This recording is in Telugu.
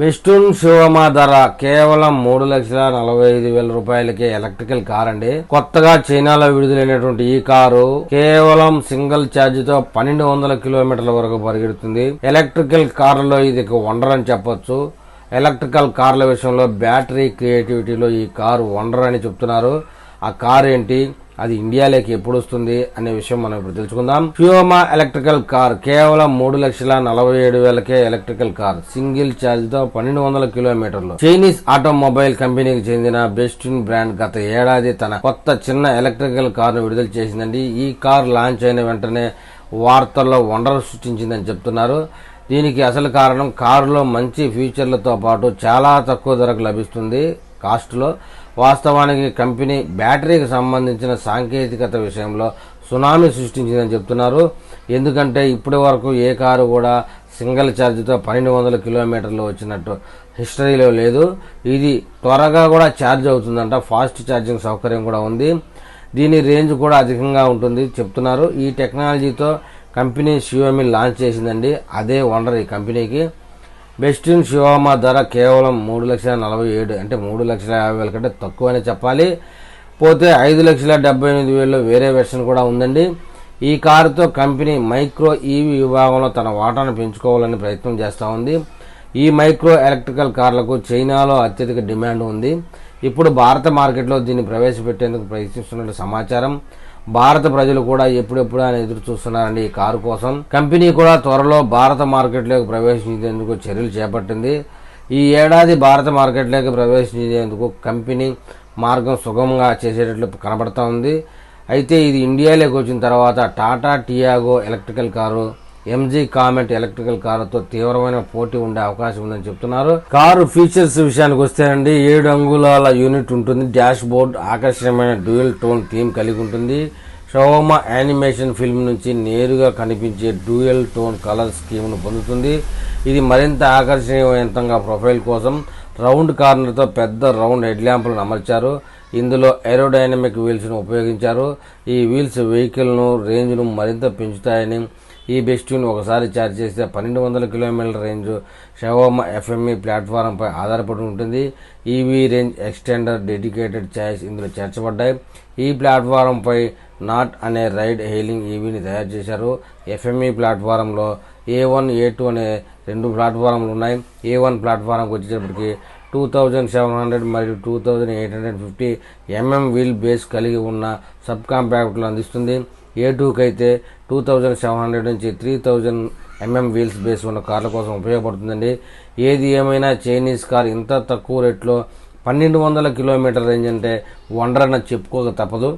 బెస్టూన్ శివమ ధర కేవలం 3,45,000 రూపాయలకే ఎలక్ట్రికల్ కార్ అండి. కొత్తగా చైనాలో విడుదలైనటువంటి ఈ కారు కేవలం సింగిల్ ఛార్జ్ తో 1200 కిలోమీటర్ల వరకు పరిగెడుతుంది. ఎలక్ట్రికల్ కార్లలో ఇది వండర్ అని చెప్పొచ్చు. ఎలక్ట్రికల్ కార్ల విషయంలో బ్యాటరీ క్రియేటివిటీలో ఈ కారు వండర్ అని చెప్తున్నారు. ఆ కారు ఏంటి, అది ఇండియాలోకి ఎప్పుడు వస్తుంది అనే విషయం మనం ఇప్పుడు తెలుసుకుందాం. ఫ్యూమా ఎలక్ట్రికల్ కార్ కేవలం 3,47,000కే ఎలక్ట్రికల్ కార్, సింగిల్ ఛార్జ్ తో 1200 కిలోమీటర్లు. చైనీస్ ఆటోమొబైల్ కంపెనీకి చెందిన బెస్టూన్ బ్రాండ్ గత ఏడాది తన కొత్త చిన్న ఎలక్ట్రికల్ కార్ ను విడుదల చేసిందండి. ఈ కార్ లాంచ్ అయిన వెంటనే వార్తల్లో వండర్ సృష్టించిందని చెప్తున్నారు. దీనికి అసలు కారణం కారులో మంచి ఫీచర్లతో పాటు చాలా తక్కువ ధరకు లభిస్తుంది కాస్ట్ లో. వాస్తవానికి కంపెనీ బ్యాటరీకి సంబంధించిన సాంకేతికత విషయంలో సునామీ సృష్టించిందని చెప్తున్నారు. ఎందుకంటే ఇప్పటి వరకు ఏ కారు కూడా సింగిల్ ఛార్జ్తో 1200 కిలోమీటర్లు వచ్చినట్టు హిస్టరీలో లేదు. ఇది త్వరగా కూడా ఛార్జ్ అవుతుందంట. ఫాస్ట్ ఛార్జింగ్ సౌకర్యం కూడా ఉంది. దీని రేంజ్ కూడా అధికంగా ఉంటుంది చెప్తున్నారు. ఈ టెక్నాలజీతో కంపెనీ షియోమి లాంచ్ చేసిందండి. అదే వండర్ ఈ కంపెనీకి. బెస్టూన్ శివమ ధర కేవలం 3,47,000 అంటే 3,50,000 కంటే తక్కువనే చెప్పాలి. పోతే 5,78,000 వేరే వెర్షన్ కూడా ఉందండి. ఈ కారుతో కంపెనీ మైక్రో ఈవీ విభాగంలో తన వాటాను పెంచుకోవాలని ప్రయత్నం చేస్తూ ఉంది. ఈ మైక్రో ఎలక్ట్రికల్ కార్లకు చైనాలో అత్యధిక డిమాండ్ ఉంది. ఇప్పుడు భారత మార్కెట్లో దీన్ని ప్రవేశపెట్టేందుకు ప్రయత్నిస్తున్నట్టు సమాచారం. భారత ప్రజలు కూడా ఎప్పుడెప్పుడు అని ఎదురు చూస్తున్నారండి ఈ కారు కోసం. కంపెనీ కూడా త్వరలో భారత మార్కెట్లోకి ప్రవేశించేందుకు చర్యలు చేపట్టింది. ఈ ఏడాది భారత మార్కెట్లోకి ప్రవేశించేందుకు కంపెనీ మార్గం సుగమంగా చేసేటట్లు కనబడతా ఉంది. అయితే ఇది ఇండియాలోకి వచ్చిన తర్వాత Tata Tiago electrical car, MG Comet electrical కారుతో తీవ్రమైన పోటీ ఉండే అవకాశం ఉందని చెప్తున్నారు. కారు ఫీచర్స్ విషయానికి వస్తేనండి 7 అంగుళాల యూనిట్ ఉంటుంది. డాష్ బోర్డ్ ఆకర్షణీయమైన డ్యూయల్ టోన్ థీమ్ కలిగి ఉంటుంది. షోమా యానిమేషన్ ఫిల్మ్ నుంచి నేరుగా కనిపించే డ్యూయల్ టోన్ కలర్ స్కీమ్ ను పొందుతుంది. ఇది మరింత ఆకర్షణీయవంతంగా ప్రొఫైల్ కోసం రౌండ్ కార్నర్తో పెద్ద రౌండ్ హెడ్ ల్యాంపులను అమర్చారు. ఇందులో ఏరోడైనమిక్ వీల్స్ ను ఉపయోగించారు. ఈ వీల్స్ వెహికల్ ను రేంజ్ ను మరింత పెంచుతాయని, ఈ బెస్టూన్ ఒకసారి ఛార్జ్ చేస్తే 1200 కిలోమీటర్ల రేంజ్ షవోమా ఎఫ్ఎంఈ ప్లాట్ఫారంపై ఆధారపడి ఉంటుంది. EV range extender dedicated choice ఇందులో చేర్చబడ్డాయి. ఈ ప్లాట్ఫారంపై నాట్ అనే రైడ్ హెయిలింగ్ ఈవీని తయారు చేశారు. ఎఫ్ఎంఈ ప్లాట్ఫారంలో A1, A2 అనే 2 ప్లాట్ఫారంలు ఉన్నాయి. A1 ప్లాట్ఫారంకి వచ్చేటప్పటికి 2700 మరియు 2850 వీల్ బేస్ కలిగి ఉన్న సబ్ కాంపాక్ట్లు అందిస్తుంది. A2కి అయితే 2700 నుంచి 3000 వీల్స్ బేస్ ఉన్న కార్ల కోసం ఉపయోగపడుతుందండి. ఏది ఏమైనా చైనీస్ కార్ ఇంత తక్కువ రేట్లో 1200 కిలోమీటర్ రేంజ్ అంటే వండర్ అని చెప్పుకోక తప్పదు.